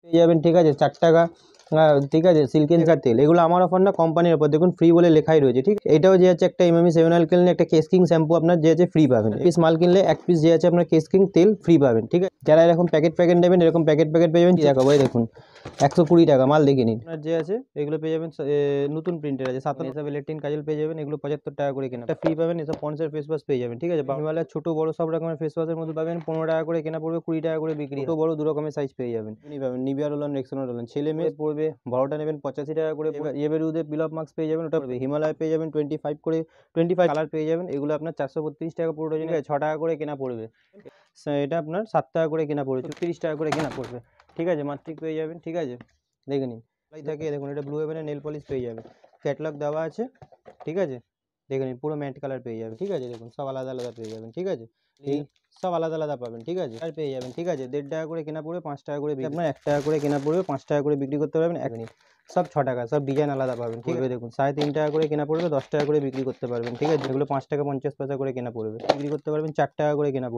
পেয়ে যাবেন, ঠিক আছে 4 টাকা। ঠিক আছে, সিল্কেন্সার তেল, এগুলো আমার অফার না, কোম্পানির অফার। দেখুন ফ্রি বলে লেখাই রয়েছে, ঠিক। এটাও যে আছে একটা এমএমই 7 অয়েল কিনলে একটা কেস কিং শ্যাম্পু আপনার যে আছে ফ্রি পাবেন। পিস মাল কিনলে এক পিস যে আছে আপনার কেস কিং তেল ফ্রি পাবেন, ঠিক আছে। যারা এরকম প্যাকেট নেবেন, এরকম প্যাকেট পেয়ে যাবেন। দেখাবো, এই দেখুন 120 টাকা, মাল দেখে নিন। আপনার যে আছে এগুলো পেয়ে যাবেন, নতুন প্রিন্টের আছে 7 এসব ইলেকট্রিন কাজল পেয়ে যাবেন, এগুলো 75 টাকা করে কেনা, একটা ফ্রি পাবেন। এসব পন্সের ফেস ওয়াশ পেয়ে যাবেন, ঠিক আছে। হিমালয়ের ছোট বড় সব রকমের ফেস ওয়াশের মধ্যে পাবেন 15 টাকা করে কেনা পড়বে, 20 টাকা করে বিক্রি। ছোট বড় দু রকমের সাইজ পেয়ে যাবেন, পাবেন নিভিয়া রোলন, রেক্সোনা রোলন। ছেলে মেয়ে পড়বে, বড়টা নেবেন 85 টাকা করে। এবারে পিলপ মাস্ক পেয়ে যাবেন, ওটা হিমালয় পেয়ে যাবেন 25 করে, 25 কালার পেয়ে যাবেন। এগুলো আপনার 432 টাকা পুরো ডজন, 6 টাকা করে কেনা পড়বে। এটা আপনার 7 টাকা করে কেনা পড়বে, 30 টাকা করে কেনা পড়বে, ঠিক আছে। মাত্রিক পেয়ে যাবেন, ঠিক আছে, দেখে নিন। থাকে দেখুন, এটা ব্লু হেভেনের নেল পলিশ পেয়ে যাবে, ক্যাটলগ দেওয়া আছে, ঠিক আছে। দেখে নিন, পুরো ম্যাট কালার পেয়ে যাবেন, ঠিক আছে। দেখুন সব আলাদা আলাদা পেয়ে যাবেন, ঠিক আছে। এই সব আলাদা আলাদা পাবেন, ঠিক আছে। আর পেয়ে যাবেন, ঠিক আছে। 1.5 টাকা করে কেনা পড়বে, 5 টাকা করে আপনার 1 টাকা করে কেনা পড়বে, 5 টাকা করে বিক্রি করতে পারবেন। সব 6 টাকা, সব ডিজাইন আলাদা পাবেন, ঠিক আছে। দেখুন 3.5 টাকা করে কেনা পড়বে, 10 টাকা করে বিক্রি করতে পারবেন, ঠিক আছে। যেগুলো 5 টাকা 50 পয়সা করে কেনা পড়বে, বিক্রি করতে পারবেন 4 টাকা করে কেনা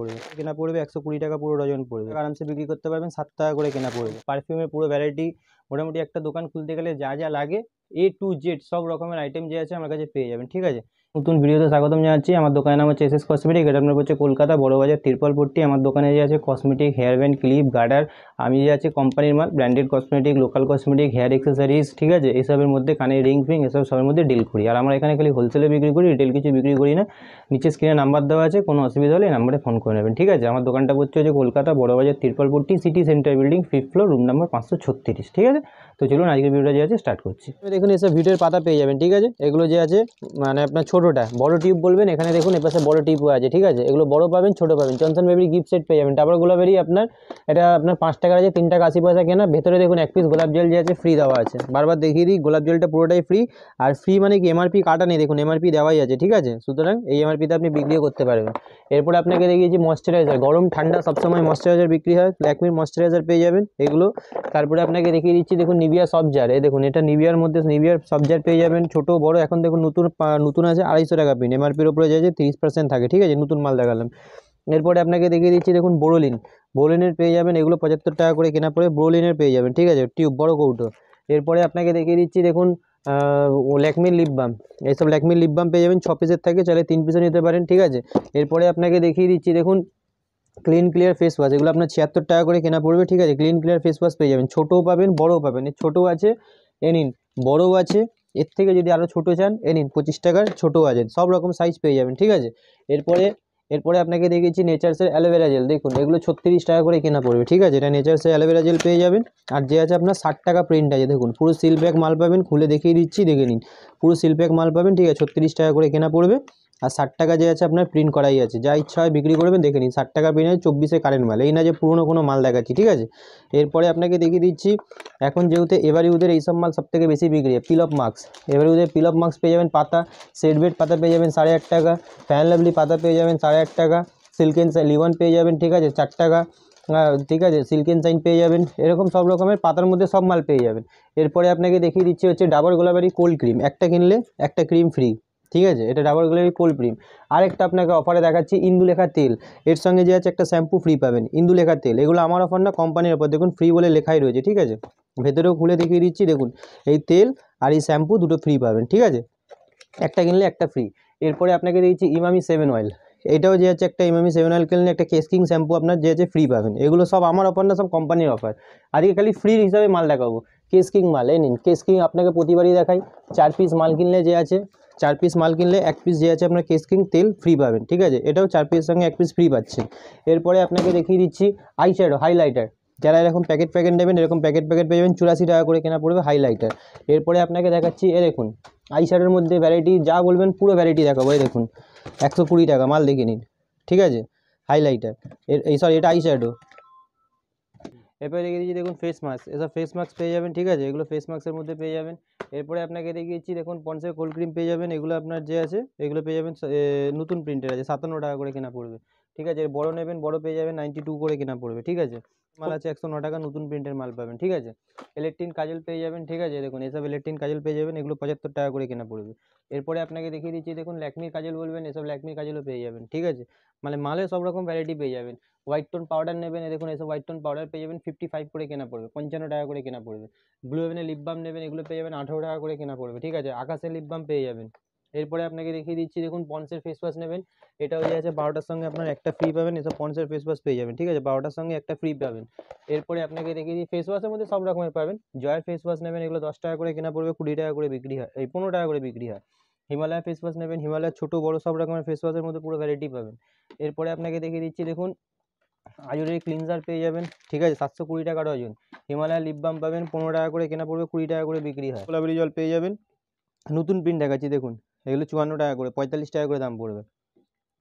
পড়বে 120 টাকা পুরো ডজন পড়বে। আরামসে বিক্রি করতে পারবেন 7 টাকা করে কেনা পড়বে। পারফিউমের পুরো ভ্যারাইটি, মোটামুটি একটা দোকান খুলতে গেলে যা যা লাগে A to Z সব রকমের আইটেম যে আছে আমার কাছে পেয়ে যাবেন, ঠিক আছে। নতুন ভিডিওতে স্বাগতম জানাচ্ছি। আমার দোকানের নাম হচ্ছে এসএস কসমেটিক, এটা আপনার হচ্ছে কলকাতা বড়বাজার তিরপলপট্টি। আমার দোকানে যে আছে cosmetic, hair band, clip, garter, আমি যে আছে কোম্পানির মাল, branded cosmetic, local cosmetic, hair accessories, ঠিক আছে। এসবের মধ্যে কানের রিং ফিং এসব সবের মধ্যে ডিল করি। আর আমরা এখানে খালি হোলসেলে বিক্রি করি, রিটেল কিছু বিক্রি করি না। নিচে স্ক্রিনে নাম্বার দেওয়া আছে, কোনো অসুবিধা হলে এই নাম্বারে ফোন করে নেবেন, ঠিক আছে। আমার দোকানটা হচ্ছে Kolkata Burrabazar Tirpalpatti, city centre building, 5th floor, room number 536, ঠিক আছে। তো চলুন আজকের ভিডিওটা যে আছে স্টার্ট করছি। দেখুন এসব ভিডিওর পাতা পেয়ে যাবেন, ঠিক আছে। এগুলো যে আছে মানে আপনার ছোটোটা, বড় টিউব বলবেন, এখানে দেখুন এপাশে বড় টিউবও আছে, ঠিক আছে। এগুলো বড় পাবেন, ছোটো পাবেন। জনসন বেবি গিফট সেট পেয়ে যাবেন। ডাবর গোলাপেরই আপনার এটা আপনার 5 টাকার আছে, 3 টাকা 80 পয়সা কেনা। ভেতরে দেখুন এক পিস গোলাপ জল যে আছে ফ্রি দেওয়া আছে। বারবার দেখিয়ে দিই, গোলাপ জলটা পুরোটাই ফ্রি। আর ফ্রি মানে কি, এমআরপি কাটা নেই, দেখুন এমআরপি দেওয়াই আছে, ঠিক আছে। সুতরাং এই এমআরপিতে আপনি বিক্রিও করতে পারবেন। এরপরে আপনাকে দেখিয়েছি ময়শ্চারাইজার, গরম ঠান্ডা সবসময় ময়শ্চারাইজার বিক্রি হয়। ল্যাকমির ময়শ্চারাইজার পেয়ে যাবেন এগুলো। তারপরে আপনাকে দেখিয়ে দিচ্ছি, দেখুন নিভিয়া সফট জার, এই দেখুন এটা নিভিয়ার মধ্যে নিভিয়ার সফট জার পেয়ে যাবেন, ছোটো বড়। এখন দেখুন নতুন আছে 250 টাকা পিন, এমআরপির উপরে যে 30% থাকে, ঠিক আছে। নতুন মাল দেখালাম। এরপরে আপনাকে দেখিয়ে দিচ্ছি, দেখুন বোরোলিনের পেয়ে যাবেন, এগুলো 75 টাকা করে কেনা পড়ে, বোরোলিনের পেয়ে যাবেন, ঠিক আছে, টিউব বড় কৌটো। এরপরে আপনাকে দেখিয়ে দিচ্ছি, দেখুন ল্যাকমির লিপ বাম, এইসব ল্যাকমির লিপ বাম পেয়ে যাবেন। 6 পিসের থাকে, চাইলে 3 পিসও নিতে পারেন, ঠিক আছে। এরপরে আপনাকে দেখিয়ে দিচ্ছি, দেখুন ক্লিন ক্লিয়ার ফেস ওয়াশ, এগুলো আপনার 76 টাকা করে কেনা পড়বে, ঠিক আছে। ক্লিন ক্লিয়ার ফেস ওয়াশ পেয়ে যাবেন, ছোটোও পাবেন বড়ও পাবেন। এর ছোটো আছে, এ নিন, বড়ও আছে। এর থেকে যদি আরও ছোটো চান, এ নিন 25 টাকার ছোটো আছে, সব রকম সাইজ পেয়ে যাবেন, ঠিক আছে। এরপরে আপনাকে দেখিয়েছি নেচার্সের অ্যালোভেরা জেল, দেখুন এগুলো 36 টাকা করে কেনা পড়বে, ঠিক আছে। এটা নেচার্সের অ্যালোভেরা জেল পেয়ে যাবেন। আর যে আছে আপনার 60 টাকা প্রিন্ট আছে, দেখুন পুরো সিল প্যাক মাল পাবেন, খুলে দেখিয়ে দিচ্ছি, দেখে নিন। পুরো সিল প্যাক মাল পাবেন, ঠিক আছে। 36 টাকা করে কেনা পড়বে। আর 60 টাকা যে আছে আপনার প্রিন্ট করাই আছে, যা ইচ্ছা হয় বিক্রি করবেন, দেখে নিন। 60 টাকা প্রিন্ট আছে, 24 কারেন্ট মাল, এই না যে পুরনো কোনো মাল দেখাচ্ছি, ঠিক আছে। এরপরে আপনাকে দেখিয়ে দিচ্ছি, এখন যেহেতু এভারিউডের এইসব মাল সবথেকে বেশি বিক্রি হয়, পিলপ মাস্ক। এভারিউডের পিলপ মাস্ক পেয়ে যাবেন, পাতা সেটবেড পাতা পেয়ে যাবেন 8.5 টাকা, ফ্যান লাভলি পাতা পেয়ে যাবেন 8.5 টাকা, সিল্কেন লিওয়ান পেয়ে যাবেন, ঠিক আছে 4 টাকা, ঠিক আছে। সিল্কেন সাইন পেয়ে যাবেন, এরকম সব রকমের পাতার মধ্যে সব মাল পেয়ে যাবেন। এরপরে আপনাকে দেখিয়ে দিচ্ছি হচ্ছে ডাবর গোলাপেরই কোল্ড ক্রিম, একটা কিনলে একটা ক্রিম ফ্রি, ঠিক আছে। এটা ডাবর গোলাপেরই কোল্ড ক্রিম। আরেকটা আপনাকে অফারে দেখাচ্ছি, ইন্দুলেখা তেল, এর সঙ্গে যে আছে একটা শ্যাম্পু ফ্রি পাবেন, ইন্দুলেখা তেল। এগুলো আমার অফার না, কোম্পানির অফার। দেখুন ফ্রি বলে লেখাই রয়েছে, ঠিক আছে। ভেতরেও খুলে দেখিয়ে দিচ্ছি, দেখুন এই তেল আর এই শ্যাম্পু দুটো ফ্রি পাবেন, ঠিক আছে। একটা কিনলে একটা ফ্রি। এরপরে আপনাকে দিয়েছি ইমামি 7 অয়েল, এটাও যে আছে একটা ইমামি 7 অয়েল কিনলে একটা কেস কিং শ্যাম্পু আপনার যে আছে ফ্রি পাবেন। এগুলো সব আমার অফার না, সব কোম্পানির অফার। আজকে খালি ফ্রি হিসাবে মাল দেখাবো। কেস কিং মাল, এই নিন কেস কিং, আপনাকে প্রতিবারই দেখাই। 4 পিস মাল কিনলে যে আছে, 4 পিস মাল কিনলে 1 পিস যে আছে আপনার কেস কিং তেল ফ্রি পাবেন, ঠিক আছে। এটাও 4 পিসের সঙ্গে 1 পিস ফ্রি পাচ্ছেন। এরপরে আপনাকে দেখিয়ে দিচ্ছি আই শ্যাডো হাইলাইটার, যারা এরকম প্যাকেট নেবেন, এরকম প্যাকেট পেয়ে যাবেন, 84 টাকা করে কেনা পড়বে হাইলাইটার। এরপরে আপনাকে দেখাচ্ছি, এ দেখুন আই শ্যাডোর মধ্যে ভ্যারাইটি যা বলবেন পুরো ভ্যারাইটি দেখাবো, এই দেখুন 120 টাকা, মাল দেখে নিন, ঠিক আছে। হাইলাইটার সরি এটা আই শ্যাডো। এরপরে দেখিয়ে দিচ্ছি, দেখুন ফেস মাস্ক, এসব ফেস মাস্ক পেয়ে যাবেন, ঠিক আছে। এগুলো ফেস মাস্কের মধ্যে পেয়ে যাবেন। এরপরে আপনাকে দেখিয়েছি, দেখুন পন্সের কোল্ড ক্রিম পেয়ে যাবেন, এগুলো আপনার যে আছে এগুলো পেয়ে যাবেন, নতুন প্রিন্টের আছে, 57 টাকা করে কেনা পড়বে, ঠিক আছে। বড় নেবেন, বড় পেয়ে যাবেন 92 করে কেনা পড়বে, ঠিক আছে। মাল আছে 109 টাকা, নতুন প্রিন্টের মাল পাবেন, ঠিক আছে। ইলেকট্রিন কাজল পেয়ে যাবেন, ঠিক আছে। দেখুন এসব ইলেকট্রিন কাজল পেয়ে যাবেন, এগুলো 75 টাকা করে কেনা পড়বে। এরপরে আপনাকে দেখিয়ে দিচ্ছি, দেখুন ল্যাকমির কাজল বলবেন, এসব ল্যাকমির কাজলও পেয়ে যাবেন, ঠিক আছে। মানে মালে সব রকম ভ্যারাইটি পেয়ে যাবেন। হোয়াইট টোন পাউডার নেবেন, দেখুন এসব হোয়াইট টোন পাউডার পেয়ে যাবেন 55 করে কেনা পড়বে, 55 টাকা করে কেনা পড়বে। ব্লু হেভেনের লিপ বাম নেবেন, এগুলো পেয়ে যাবেন 18 টাকা করে কেনা পড়বে, ঠিক আছে। আকাশের লিপ বাম পেয়ে যাবেন। এরপরে আপনাকে দেখিয়ে দিচ্ছি, দেখুন পন্সের ফেস ওয়াশ নেবেন, এটা হয়ে আছে 12টার সঙ্গে আপনার একটা ফ্রি পাবেন, এসব পন্সের ফেস ওয়াশ পেয়ে যাবেন, ঠিক আছে। 12টার সঙ্গে একটা ফ্রি পাবেন। এরপরে আপনাকে দেখিয়ে দিই, ফেস ওয়াশের মধ্যে সব রকমের পাবেন। জয়ের ফেস ওয়াশ নেবেন, এগুলো 10 টাকা করে কেনা পড়বে, 20 টাকা করে বিক্রি হয়, এই 15 টাকা করে বিক্রি হয়। হিমালয় ফেস ওয়াশ নেবেন, হিমালয়ের ছোটো বড় সব রকমের ফেস ওয়াশের মধ্যে পুরো ভ্যারাইটি পাবেন। এরপরে আপনাকে দেখিয়ে দিচ্ছি, দেখুন আজুরের ক্লিনজার পেয়ে যাবেন, ঠিক আছে, 720 টাকা ডজন। হিমালয় লিপ বাম পাবেন 15 টাকা করে কেনা পড়বে, 20 টাকা করে বিক্রি হয়। গোলাপেরি জল পেয়ে যাবেন, নতুন প্রিন্ট দেখাচ্ছি দেখুন, এগুলো 54 টাকা করে, 45 টাকা করে দাম পড়বে।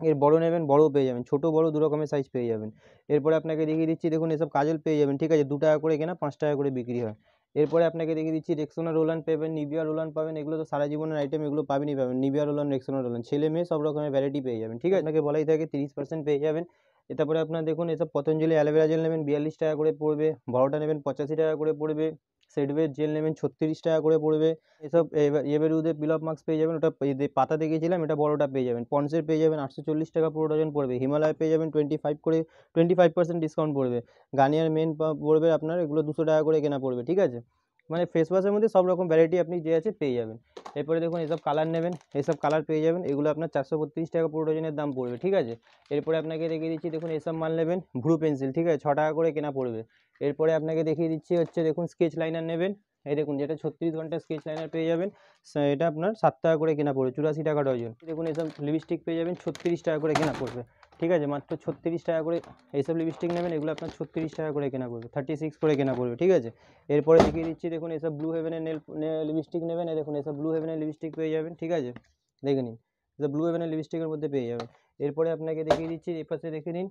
এর বড় নেবেন, বড়ও পেয়ে যাবেন, ছোটো বড় দু রকমের সাইজ পেয়ে যাবেন। এরপরে আপনাকে দেখিয়ে দিচ্ছি, দেখুন এসব কাজল পেয়ে যাবেন, ঠিক আছে, 2 টাকা করে কেনা, 5 টাকা করে বিক্রি হয়। এরপরে আপনাকে দেখিয়ে দিচ্ছি, রেক্সোনা রোলান পাবেন, নিভিয়া রোলান পাবেন, এগুলো তো সারা জীবনের আইটেম, এগুলো পাবেনই পাবেন। নিভিয়া রোলান, রেক্সোনা রোলান, ছেলে মেয়ে সব রকমের ভ্যারাইটি পেয়ে যাবেন, ঠিক আছে। আপনাকে বলাই থাকে 30% পেয়ে যাবেন। তারপরে আপনার দেখুন এসব পতঞ্জলি অ্যালোভেরা জেল নেবেন, 42 টাকা করে পড়বে। বড়টা নেবেন 85 টাকা করে পড়বে। সেডওয়ের জেল নেবেন 36 টাকা করে পড়বে। এসব এবেরুদের পিলঅফ মাস্ক পেয়ে যাবেন, ওটা পাতা দেখিয়েছিলাম, এটা বড়টা পেয়ে যাবেন। পন্সের পেয়ে যাবেন 840 টাকা পুরো ডজন পড়বে। হিমালয় পেয়ে যাবেন 25 করে, 25% ডিসকাউন্ট পড়বে। গার্নিয়ার মেন পড়বে আপনার, এগুলো 200 টাকা করে কেনা পড়বে, ঠিক আছে। মানে ফেস ওয়াশের মধ্যে সব রকম ভ্যারাইটি আপনি যে আছে পেয়ে যাবেন। এরপরে দেখুন এসব কালার নেবেন, এসব কালার পেয়ে যাবেন, এগুলো আপনার 432 টাকা পুরো ডজনের দাম পড়বে, ঠিক আছে। এরপরে আপনাকে দেখিয়ে দিচ্ছি, দেখুন এসব মাল নেবেন, ব্লু পেন্সিল, ঠিক আছে, 6 টাকা করে কেনা পড়বে। এরপরে আপনাকে দেখিয়ে দিচ্ছি হচ্ছে, দেখুন স্কেচ লাইনার নেবেন, এই দেখুন যেটা 36 ঘন্টা স্কেচ লাইনার পেয়ে যাবেন, এটা আপনার 7 টাকা করে কেনা পড়বে, 84 টাকা ডজন। দেখুন এসব লিপস্টিক পেয়ে যাবেন 36 টাকা করে কেনা পড়বে, ঠিক আছে, মাত্র 36 টাকা করে। এইসব লিপস্টিক নেবেন, এগুলো আপনার 36 টাকা করে কেনা পড়বে, 36 করে কেনা পড়বে, ঠিক আছে। এরপরে দেখিয়ে দিচ্ছি, দেখুন এসব ব্লু হেভেনের লিপস্টিক নেবেন, দেখুন এসব ব্লু হেভেনের লিপস্টিক পেয়ে যাবেন, ঠিক আছে, দেখে নিন, এসব ব্লু হেভেনের লিপস্টিকের মধ্যে পেয়ে যাবেন। এরপরে আপনাকে দেখিয়ে দিচ্ছি, এই পাশে দেখে নিন,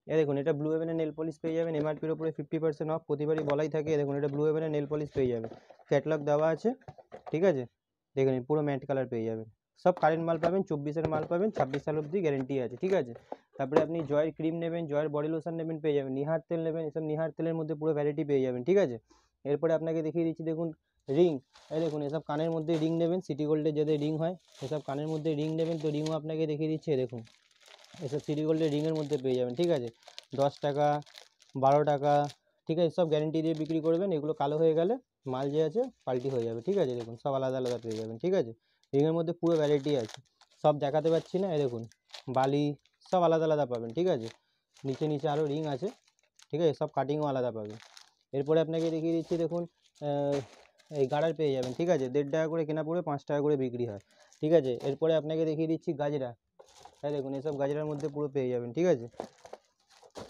দেখুন এটা ব্লু হেভেনের নেল পলিশ পেয়ে যাবেন, এমআরপির উপরে 50% অফ, প্রতিবারই বলাই থাকে। দেখুন এটা ব্লু হেভেনের নেল পলিশ পেয়ে যাবেন, ক্যাটলগ দেওয়া আছে, ঠিক আছে, দেখে নিন পুরো ম্যাট কালার পেয়ে যাবেন। সব কারেন্ট মাল পাবেন, 24-এর মাল পাবেন, 26 সাল অবধি গ্যারেন্টি আছে, ঠিক আছে। তারপরে আপনি জয়ের ক্রিম নেবেন, জয়ের বডি লোশন নেবেন, পেয়ে যাবেন। নিহার তেল নেবেন, এসব নিহার তেলের মধ্যে পুরো ভ্যারাইটি পেয়ে যাবেন, ঠিক আছে। এরপরে আপনাকে দেখিয়ে দিচ্ছি, দেখুন রিং, এই দেখুন এসব কানের মধ্যে রিং নেবেন, সিটি গোল্ডের যাদের রিং হয়, এসব কানের মধ্যে রিং নেবেন, তো রিংও আপনাকে দেখিয়ে দিচ্ছে, দেখুন এসব সিটি গোল্ডের রিংয়ের মধ্যে পেয়ে যাবেন, ঠিক আছে, 10 টাকা, 12 টাকা, ঠিক আছে, সব গ্যারেন্টি দিয়ে বিক্রি করবেন। এগুলো কালো হয়ে গেলে মাল যে আছে পাল্টি হয়ে যাবে, ঠিক আছে। দেখুন সব আলাদা আলাদা পেয়ে যাবেন, ঠিক আছে। রিংয়ের মধ্যে পুরো ভ্যারাইটি আছে, সব দেখাতে পাচ্ছি না, এই দেখুন বালি সব আলাদা আলাদা পাবেন, ঠিক আছে। নিচে নিচে আরও রিং আছে, ঠিক আছে, সব কাটিংও আলাদা পাবেন। এরপরে আপনাকে দেখিয়ে দিচ্ছি, দেখুন এই গার্ডার পেয়ে যাবেন, ঠিক আছে, 1.5 টাকা করে কেনা পড়বে, 5 টাকা করে বিক্রি হয়, ঠিক আছে। এরপরে আপনাকে দেখিয়ে দিচ্ছি গাজরা, হ্যাঁ দেখুন এসব গাজরার মধ্যে পুরো পেয়ে যাবেন, ঠিক আছে।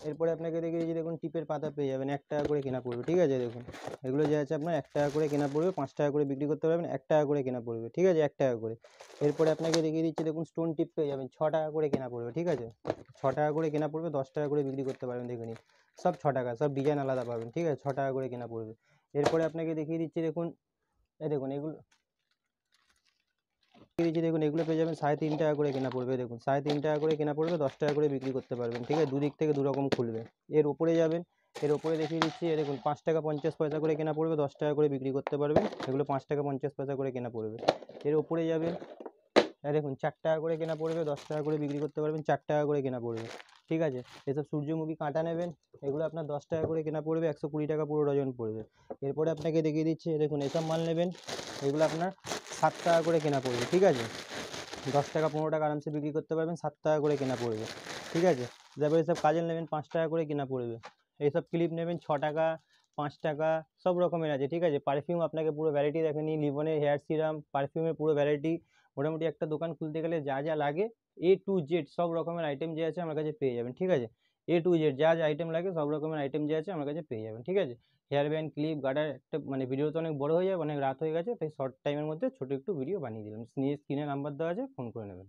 এরপরে আপনাকে দেখিয়ে দিচ্ছি, দেখুন টিপের পাতা পেয়ে যাবেন, 1 টাকা করে কেনা পড়বে, ঠিক আছে। দেখুন এগুলো যে আছে আপনার 1 টাকা করে কেনা পড়বে, 5 টাকা করে বিক্রি করতে পারবেন, 1 টাকা করে কেনা পড়বে, ঠিক আছে, 1 টাকা করে। এরপরে আপনাকে দেখিয়ে দিচ্ছি, দেখুন স্টোন টিপ পেয়ে যাবেন, 6 টাকা করে কেনা পড়বে, ঠিক আছে, 6 টাকা করে কেনা পড়বে, 10 টাকা করে বিক্রি করতে পারবেন, দেখে নিন সব 6 টাকা, সব ডিজাইন আলাদা পাবেন, ঠিক আছে, 6 টাকা করে কেনা পড়বে। এরপরে আপনাকে দেখিয়ে দিচ্ছি, দেখুন এই দেখুন এগুলো দিচ্ছি, দেখুন এগুলো পেয়ে যাবেন 3.5 টাকা করে কেনা পড়বে, দেখুন 3.5 টাকা করে কেনা পড়বে, 10 টাকা করে বিক্রি করতে পারবেন, ঠিক আছে, দুদিক থেকে দুরকম খুলবে। এর উপরে যাবেন, এর উপরে দেখিয়ে দিচ্ছি, দেখুন 5 টাকা 50 পয়সা করে কেনা পড়বে, 10 টাকা করে বিক্রি করতে পারবেন, এগুলো 5 টাকা 50 পয়সা করে কেনা পড়বে। এর উপরে যাবেন, দেখুন 4 টাকা করে কেনা পড়বে, 10 টাকা করে বিক্রি করতে পারবেন, 4 টাকা করে কেনা পড়বে, ঠিক আছে। এসব সূর্যমুখী কাঁটা নেবেন, এগুলো আপনার 10 টাকা করে কেনা পড়বে, 120 টাকা পুরো ডজন পড়বে। এরপরে আপনাকে দেখিয়ে দিচ্ছি, দেখুন এসব মাল নেবেন, এগুলো আপনার 7 টাকা করে কেনা পড়বে, ঠিক আছে, 10 টাকা 15 টাকা আরামসে বিক্রি করতে পারবেন, 7 টাকা করে কেনা পড়বে, ঠিক আছে। তারপরে এসব কাজল নেবেন 5 টাকা করে কেনা পড়বে। এইসব ক্লিপ নেবেন 6 টাকা, 5 টাকা, সব রকমের আছে, ঠিক আছে। পারফিউম আপনাকে পুরো ভ্যারাইটি দেখেনি, লিভনের হেয়ার সিরাম, পারফিউমের পুরো ভ্যারাইটি, মোটামুটি একটা দোকান খুলতে গেলে যা যা লাগে A to Z সব রকমের আইটেম যে আছে আমার কাছে পেয়ে যাবেন, ঠিক আছে। A to Z যা যা আইটেম লাগে সব রকমের আইটেম যে আছে আমার কাছে পেয়ে যাবেন, ঠিক আছে। হেয়ার ব্যান্ড, ক্লিপ, গার্ডার, একটা মানে ভিডিও তো অনেক বড় হয়ে যাবে, অনেক রাত হয়ে গেছে, তাই শর্ট টাইমের মধ্যে ছোটো একটু ভিডিও বানিয়ে দিলাম। স্ক্রিনে নাম্বার দেওয়া আছে, ফোন করে নেবেন।